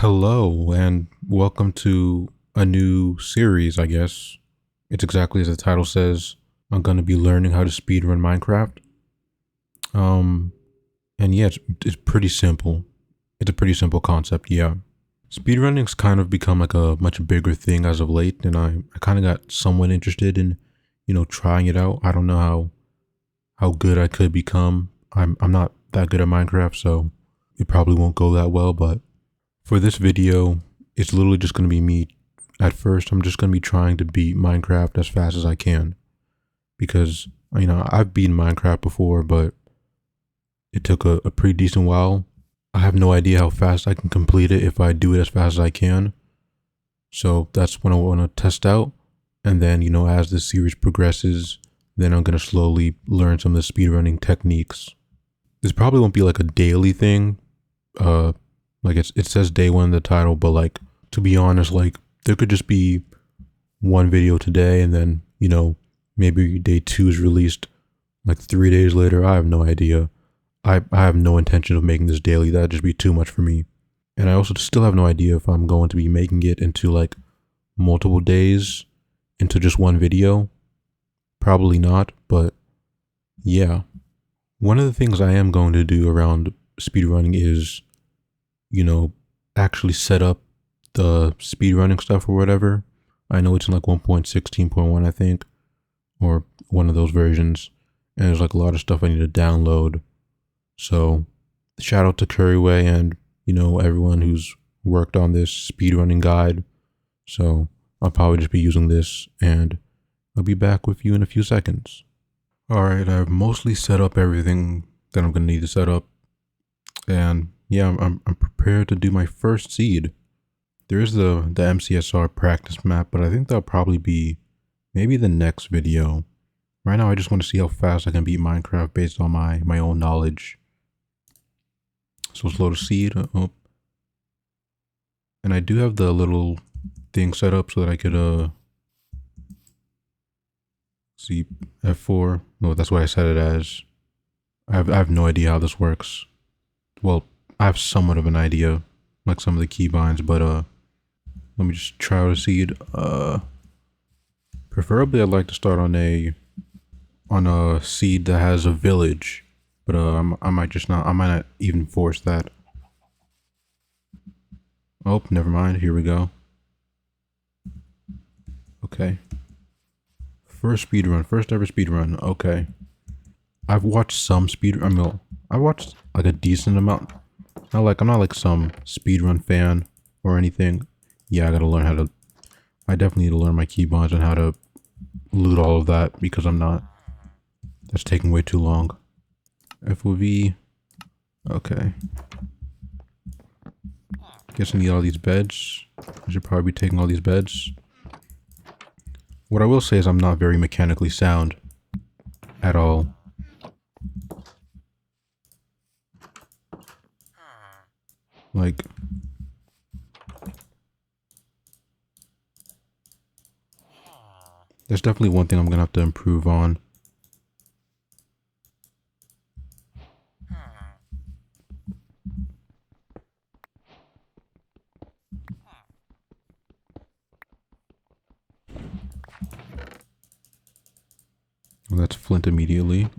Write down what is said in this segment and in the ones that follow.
Hello, and welcome to a new series, I guess. It's exactly as the title says. I'm going to be learning how to speedrun Minecraft. Um, and yeah, it's pretty simple. It's a pretty simple concept, yeah. Speedrunning's kind of become like a much bigger thing as of late, and I kind of got somewhat interested in, trying it out. I don't know how good I could become. I'm not that good at Minecraft, so it probably won't go that well, but for this video, it's literally just going to be me. At first, I'm just going to be trying to beat Minecraft as fast as I can. Because, I've beaten Minecraft before, but it took a pretty decent while. I have no idea how fast I can complete it if I do it as fast as I can. So that's what I want to test out. And then, as the series progresses, then I'm going to slowly learn some of the speedrunning techniques. This probably won't be like a daily thing. Like it says day one in the title, but like, to be honest, like there could just be one video today and then, maybe day two is released like 3 days later. I have no idea. I have no intention of making this daily. That'd just be too much for me. And I also still have no idea if I'm going to be making it into like multiple days into just one video. Probably not, but yeah. One of the things I am going to do around speedrunning is, actually set up the speedrunning stuff or whatever. I know it's in like 1.16.1, I think, or one of those versions. And there's like a lot of stuff I need to download. So shout out to Curryway and, everyone who's worked on this speedrunning guide. So I'll probably just be using this and I'll be back with you in a few seconds. All right, I've mostly set up everything that I'm going to need to set up. And yeah, I'm prepared to do my first seed. There is the MCSR practice map, but I think that'll probably be maybe the next video. Right now, I just want to see how fast I can beat Minecraft based on my own knowledge. So let's load a seed. Oh. And I do have the little thing set up so that I could see F4. No, that's what I set it as. I have no idea how this works. Well, I have somewhat of an idea, like some of the keybinds, but let me just try out a seed. Preferably I'd like to start on a seed that has a village, but I might not even force that. Oh, never mind. Here we go. Okay. First ever speedrun. Okay. I've watched some speedrun. I watched like a decent amount. I'm not like some speedrun fan or anything. Yeah, I gotta learn how to. I definitely need to learn my keybinds and how to loot all of that because I'm not. That's taking way too long. FOV. Okay. Guess I need all these beds. I should probably be taking all these beds. What I will say is I'm not very mechanically sound at all. Like, there's definitely one thing I'm gonna have to improve on. Well, that's flint immediately.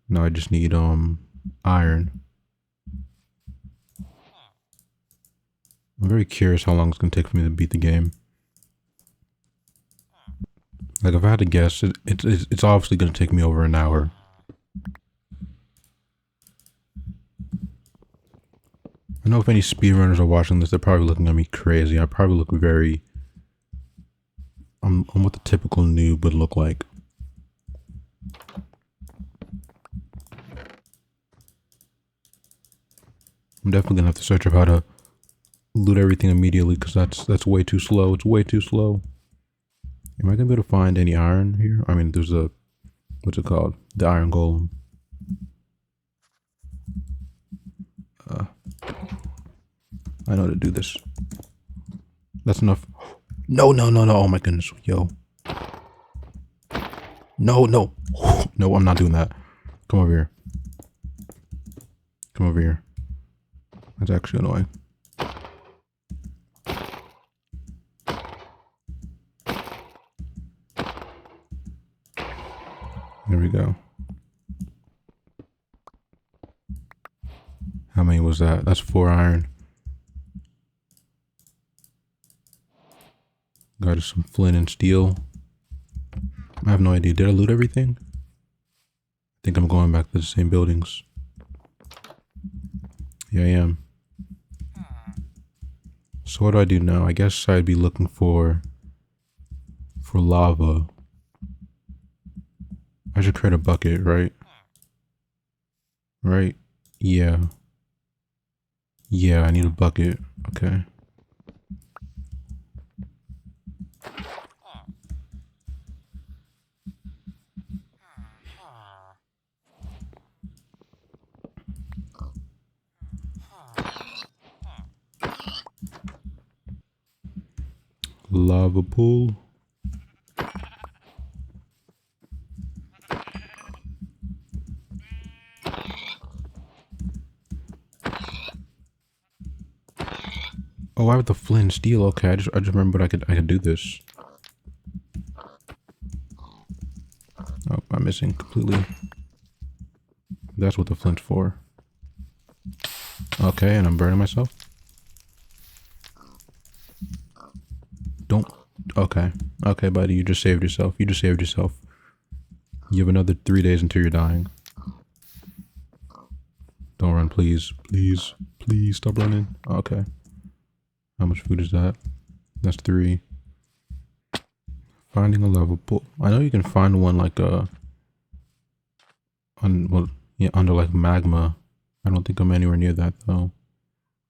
Now I just need iron. I'm very curious how long it's gonna take for me to beat the game. Like, if I had to guess, it's obviously gonna take me over an hour. I know if any speedrunners are watching this, they're probably looking at me crazy. I probably look very. I'm what the typical noob would look like. I'm definitely gonna have to search up how to loot everything immediately because that's way too slow. It's way too slow. Am I gonna be able to find any iron here? I mean, there's a, what's it called? The iron golem. I know how to do this. That's enough. No. Oh my goodness. Yo. No. No, I'm not doing that. Come over here. Come over here. That's actually annoying. There we go. How many was that? That's 4 iron. Got some flint and steel. I have no idea. Did I loot everything? I think I'm going back to the same buildings. Yeah, I am. So what do I do now? I guess I'd be looking for lava. I should create a bucket, right? Right? Yeah. Yeah, I need a bucket. Okay. Lava pool. Oh, I have the flint and steel. Okay, I just remembered I could do this. Oh, I'm missing completely. That's what the flint's for. Okay, and I'm burning myself. Don't. Okay. Okay, buddy, you just saved yourself. You just saved yourself. You have another 3 days until you're dying. Don't run, please. Please. Please stop running. Okay. How much food is that? That's 3. Finding a lava pool. I know you can find one like under like magma. I don't think I'm anywhere near that though.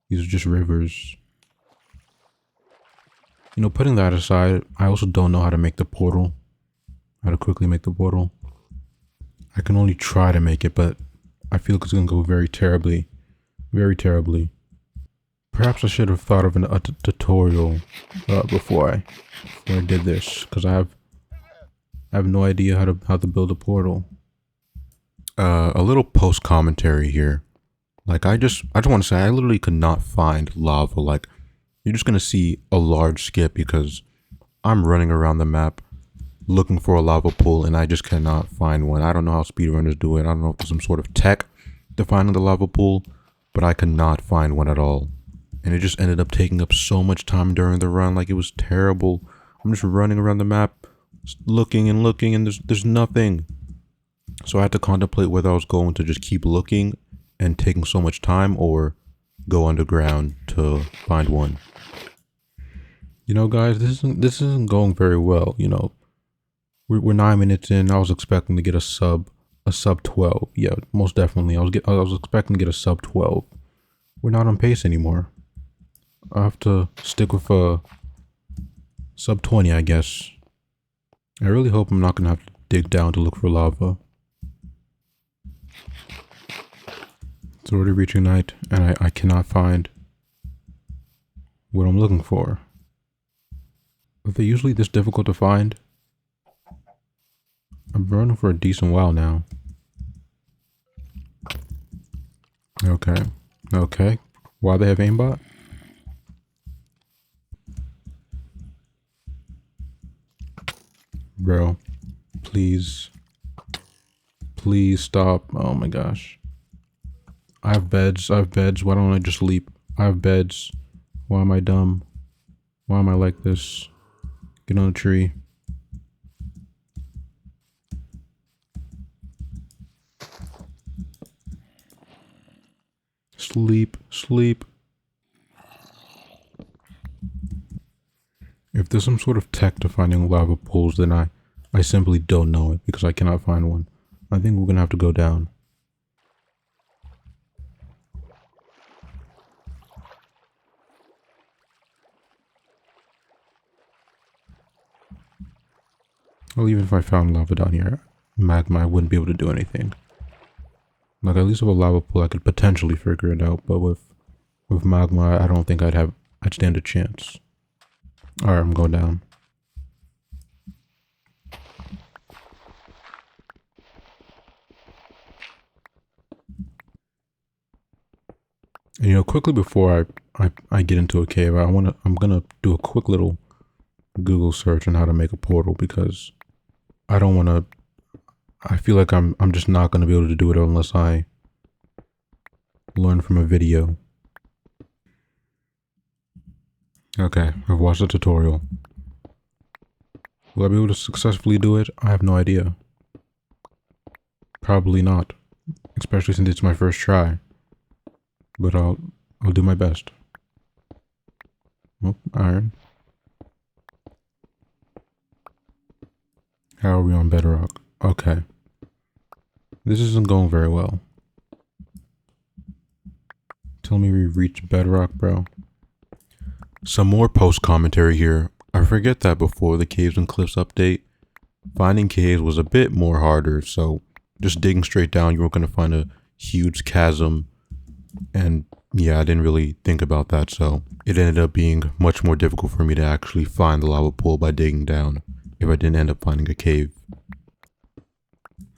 These are just rivers. You know, putting that aside, I also don't know how to make the portal. How to quickly make the portal. I can only try to make it, but I feel like it's gonna go very terribly. Very terribly. Perhaps I should have thought of a tutorial before I did this, because I have no idea how to build a portal. A little post commentary here. Like I just want to say I literally could not find lava. Like you're just gonna see a large skip because I'm running around the map looking for a lava pool and I just cannot find one. I don't know how speedrunners do it. I don't know if there's some sort of tech to finding the lava pool, but I could not find one at all. And it just ended up taking up so much time during the run. Like it was terrible. I'm just running around the map, looking and looking, and there's nothing. So I had to contemplate whether I was going to just keep looking and taking so much time or go underground to find one. You know, guys, this isn't going very well. You know, we're 9 minutes in. I was expecting to get a sub 12. Yeah, most definitely. I was expecting to get a sub 12. We're not on pace anymore. I have to stick with a sub 20, I guess. I really hope I'm not gonna have to dig down to look for lava. It's already reaching night, and I cannot find what I'm looking for. Are they usually this difficult to find? I'm running for a decent while now. Okay. Okay. Why they have aimbot? Bro, please. Please stop. Oh my gosh. I have beds. Why don't I just sleep? I have beds. Why am I dumb? Why am I like this? Get on a tree. Sleep. Sleep. If there's some sort of tech to finding lava pools, then I simply don't know it because I cannot find one. I think we're gonna have to go down. Well, even if I found lava down here, magma, I wouldn't be able to do anything. Like, at least with a lava pool, I could potentially figure it out, but with magma, I don't think I'd stand a chance. Alright, I'm going down. And you know, quickly before I get into a cave, I'm gonna do a quick little Google search on how to make a portal because I don't wanna I feel like I'm just not gonna be able to do it unless I learn from a video. Okay, I've watched the tutorial. Will I be able to successfully do it? I have no idea. Probably not, especially since it's my first try. But I'll do my best. Oh, iron. How are we on bedrock? Okay. This isn't going very well. Tell me we reached bedrock, bro. Some more post commentary here. I forget that before the Caves and Cliffs update, finding caves was a bit more harder, so just digging straight down, you weren't going to find a huge chasm. And yeah, I didn't really think about that, so it ended up being much more difficult for me to actually find the lava pool by digging down if I didn't end up finding a cave.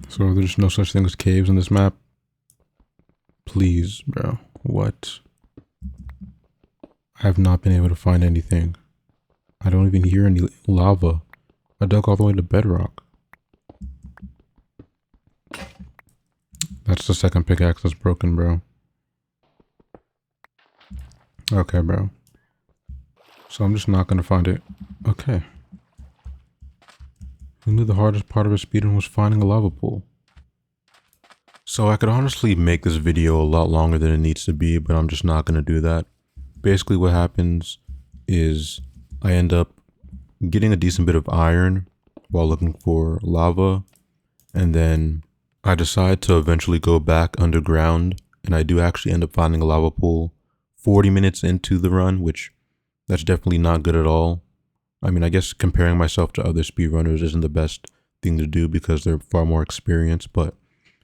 So there's no such thing as caves in this map? Please, bro. What? I have not been able to find anything. I don't even hear any lava. I dug all the way to bedrock. That's the second pickaxe that's broken, bro. Okay, bro. So I'm just not gonna find it. Okay. Who knew the hardest part of a speedrun was finding a lava pool? So I could honestly make this video a lot longer than it needs to be, but I'm just not gonna do that. Basically what happens is I end up getting a decent bit of iron while looking for lava, and then I decide to eventually go back underground, and I do actually end up finding a lava pool 40 minutes into the run, which that's definitely not good at all. I mean, I guess comparing myself to other speedrunners isn't the best thing to do because they're far more experienced, but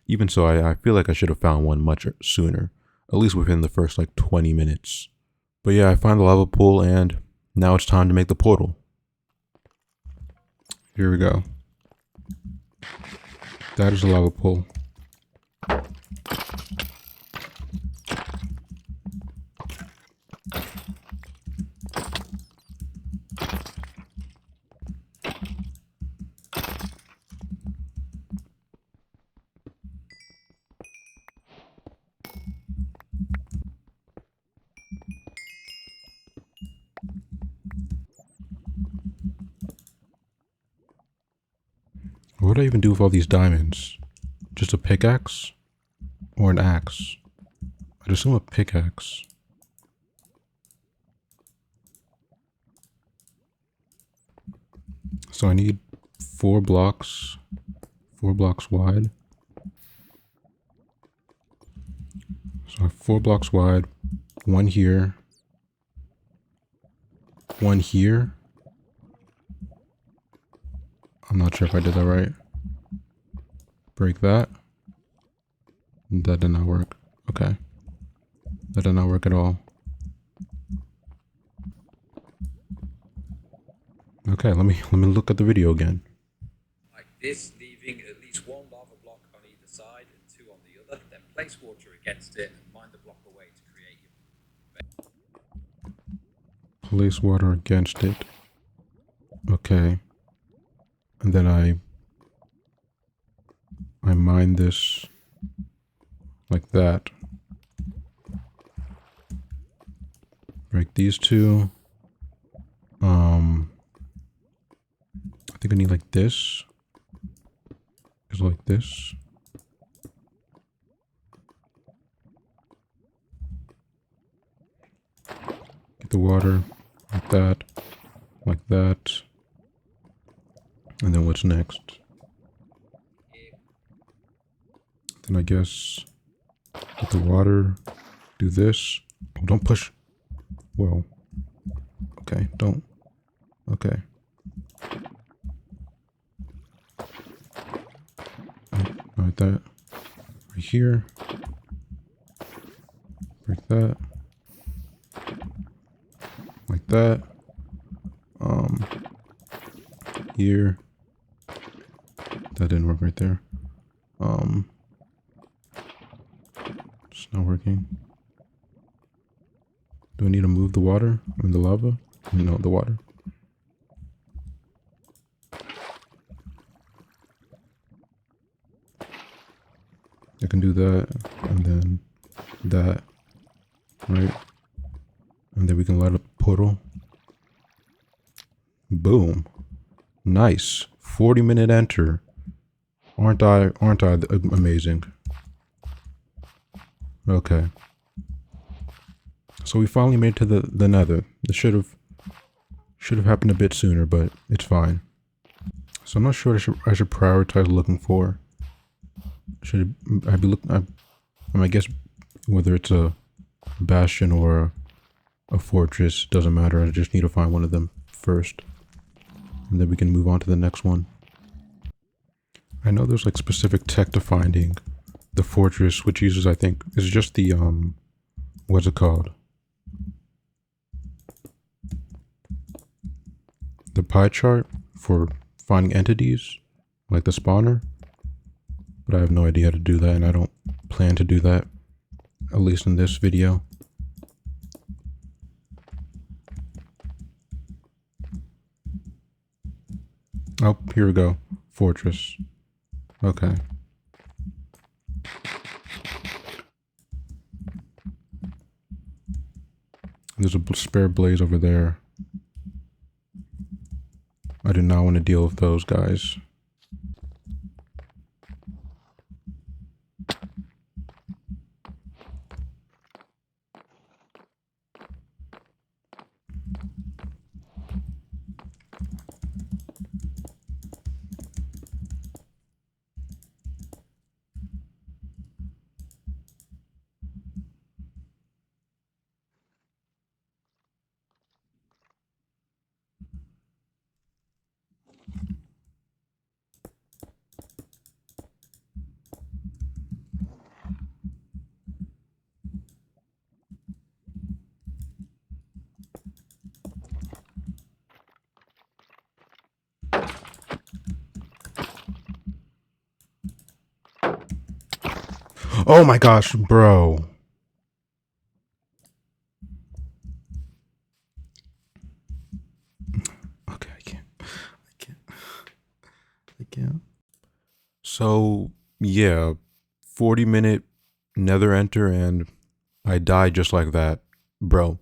even so, I feel like I should have found one much sooner, at least within the first like 20 minutes. But yeah, I find the lava pool, and now it's time to make the portal. Here we go. That is a lava pool. What would I even do with all these diamonds? Just a pickaxe? Or an axe? I'd assume a pickaxe. So I need 4 blocks wide. So I have 4 blocks wide, 1 here, 1 here. I'm not sure if I did that right. Break that. That did not work. Okay. That did not work at all. Okay, let me look at the video again. Like this, leaving at least 1 lava block on either side and 2 on the other. Then place water against it and mine the block away to create your... Place water against it. Okay. And then I mine this like that. Break these 2. I think I need like this. Just like this. Get the water like that. Like that. And then what's next? Then I guess get the water, do this. Oh, don't push. Whoa. Okay, don't. Okay. Like that. Right here. Break that. Like that. Here. That didn't work right there. It's not working. Do I need to move the water? I mean the lava? No, the water. I can do that, and then that, right? And then we can light up a portal. Boom. Nice. 40-minute enter. Aren't I amazing? Okay. So we finally made it to the nether. This should have happened a bit sooner, but it's fine. So I'm not sure what I should prioritize looking for. Should I be looking? I guess whether it's a bastion or a fortress doesn't matter. I just need to find one of them first, and then we can move on to the next one. I know there's like specific tech to finding the fortress, which uses, I think, is just the what's it called? The pie chart for finding entities, like the spawner. But I have no idea how to do that, and I don't plan to do that, at least in this video. Oh, here we go. Fortress. Okay. There's a spare blaze over there. I do not want to deal with those guys. Oh my gosh, bro. Okay, I can't. So, yeah, 40-minute nether enter and I died just like that. Bro,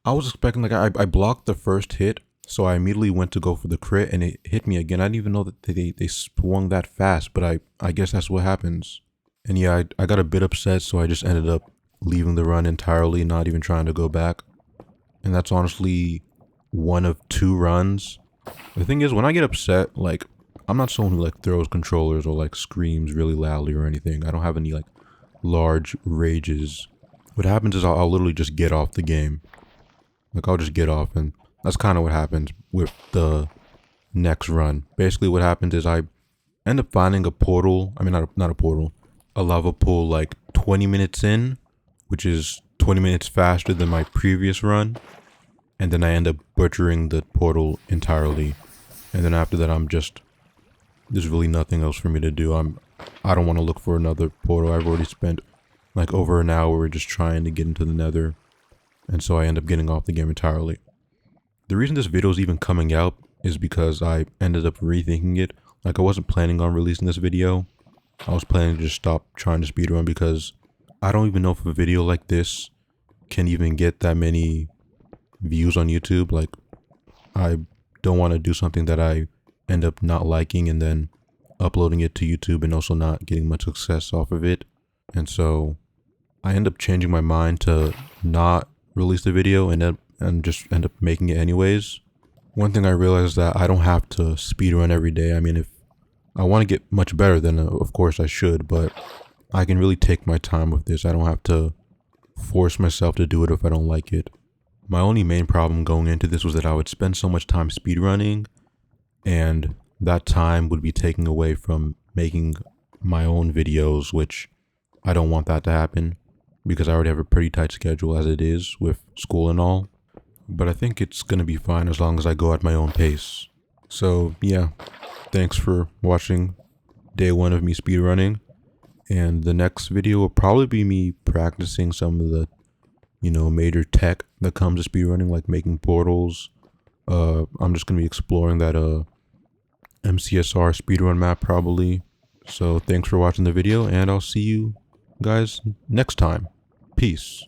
I was expecting, like, I blocked the first hit, so I immediately went to go for the crit and it hit me again. I didn't even know that they swung that fast, but I guess that's what happens. And yeah, I got a bit upset, so I just ended up leaving the run entirely, not even trying to go back. And that's honestly one of 2 runs. The thing is, when I get upset, like, I'm not someone who like throws controllers or like screams really loudly or anything. I don't have any like large rages. What happens is I'll literally just get off the game. Like, I'll just get off, and that's kind of what happens with the next run. Basically what happens is I end up finding a portal. I mean, not a portal, a lava pool like 20 minutes in, which is 20 minutes faster than my previous run. And then I end up butchering the portal entirely. And then after that, there's really nothing else for me to do. I don't want to look for another portal. I've already spent like over an hour just trying to get into the nether. And so I end up getting off the game entirely. The reason this video is even coming out is because I ended up rethinking it. Like, I wasn't planning on releasing this video. I was planning to just stop trying to speedrun because I don't even know if a video like this can even get that many views on YouTube. Like, I don't want to do something that I end up not liking and then uploading it to YouTube and also not getting much success off of it. And so I end up changing my mind to not release the video and just end up making it anyways. One thing I realized is that I don't have to speedrun every day. I mean, if I want to get much better, then of course I should, but I can really take my time with this. I don't have to force myself to do it if I don't like it. My only main problem going into this was that I would spend so much time speedrunning, and that time would be taken away from making my own videos, which I don't want that to happen because I already have a pretty tight schedule as it is with school and all. But I think it's going to be fine as long as I go at my own pace. So yeah, thanks for watching day 1 of me speedrunning. And the next video will probably be me practicing some of the, major tech that comes to speedrunning, like making portals. I'm just going to be exploring that MCSR speedrun map probably. So thanks for watching the video, and I'll see you guys next time. Peace.